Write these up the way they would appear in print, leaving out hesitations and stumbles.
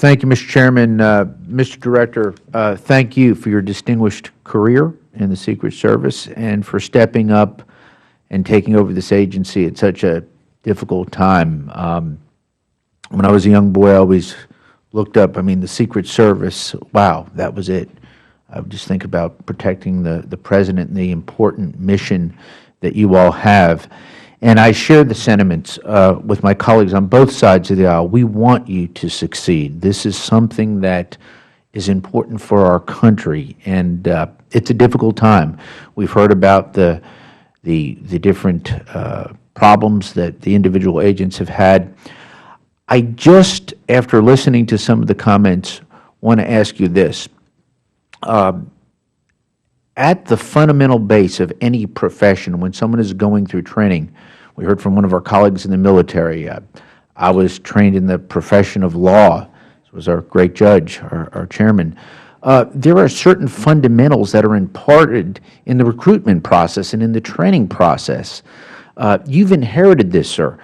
Thank you, Mr. Chairman. Mr. Director, thank you for your distinguished career in the Secret Service and for stepping up and taking over this agency at such a difficult time. When I was a young boy, I always looked up, the Secret Service, wow, that was it. I would just think about protecting the President and the important mission that you all have. And I share the sentiments with my colleagues on both sides of the aisle. We want you to succeed. This is something that is important for our country, and it's a difficult time. We've heard about the different problems that the individual agents have had. I just, after listening to some of the comments, want to ask you this. At the fundamental base of any profession, when someone is going through training, we heard from one of our colleagues in the military. I was trained in the profession of law. This was our great judge, our chairman. There are certain fundamentals that are imparted in the recruitment process and in the training process. You've inherited this, sir.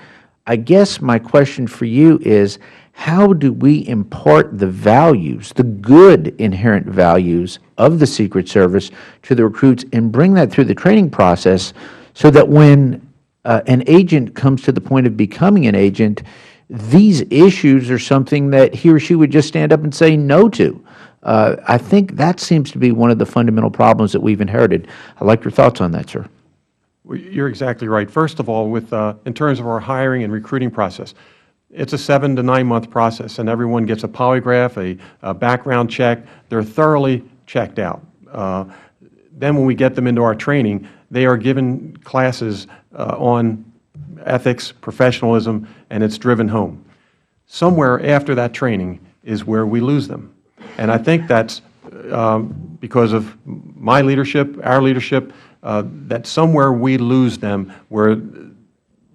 I guess my question for you is, how do we impart the values, the good inherent values of the Secret Service to the recruits and bring that through the training process so that when an agent comes to the point of becoming an agent, these issues are something that he or she would just stand up and say no to? I think that seems to be one of the fundamental problems that we've inherited. I'd like your thoughts on that, sir. Well, you're exactly right. First of all, in terms of our hiring and recruiting process, it's a 7 to 9 month process, and everyone gets a polygraph, a background check. They're thoroughly checked out. Then when we get them into our training, they are given classes on ethics, professionalism, and it's driven home. Somewhere after that training is where we lose them. And I think that's because of my leadership, our leadership, that somewhere we lose them where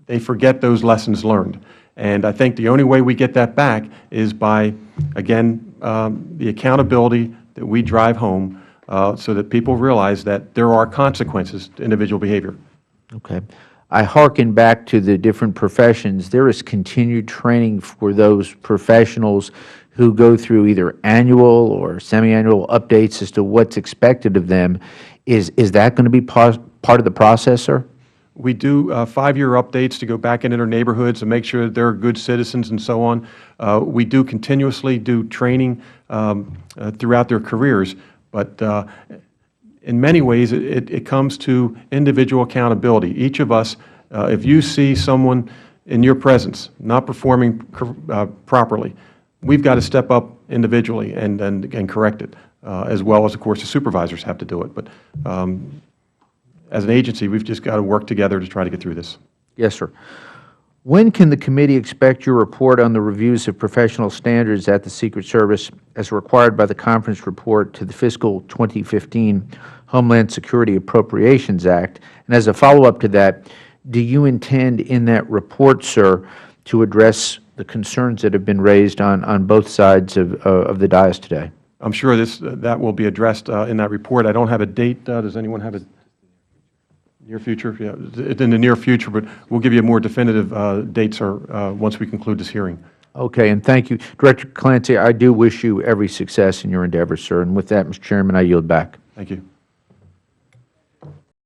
they forget those lessons learned. And I think the only way we get that back is by, again, the accountability that we drive home so that people realize that there are consequences to individual behavior. Okay. I hearken back to the different professions. There is continued training for those professionals who go through either annual or semi-annual updates as to what's expected of them. Is that going to be part of the process, sir? We do 5-year updates to go back into their neighborhoods and make sure that they're good citizens and so on. We do continuously do training throughout their careers, but in many ways it comes to individual accountability. Each of us, if you see someone in your presence not performing properly, we've got to step up individually and correct it, as well as, of course, the supervisors have to do it. But as an agency, we've just got to work together to try to get through this. Yes, sir. When can the committee expect your report on the reviews of professional standards at the Secret Service as required by the conference report to the fiscal 2015 Homeland Security Appropriations Act? And as a follow-up to that, do you intend in that report, sir, to address the concerns that have been raised on both sides of the dais today? I'm sure that will be addressed in that report. I don't have a date. Does anyone have a near future? Yeah, in the near future, but we'll give you more definitive dates once we conclude this hearing. Okay, and thank you. Director Clancy, I do wish you every success in your endeavors, sir. And with that, Mr. Chairman, I yield back. Thank you.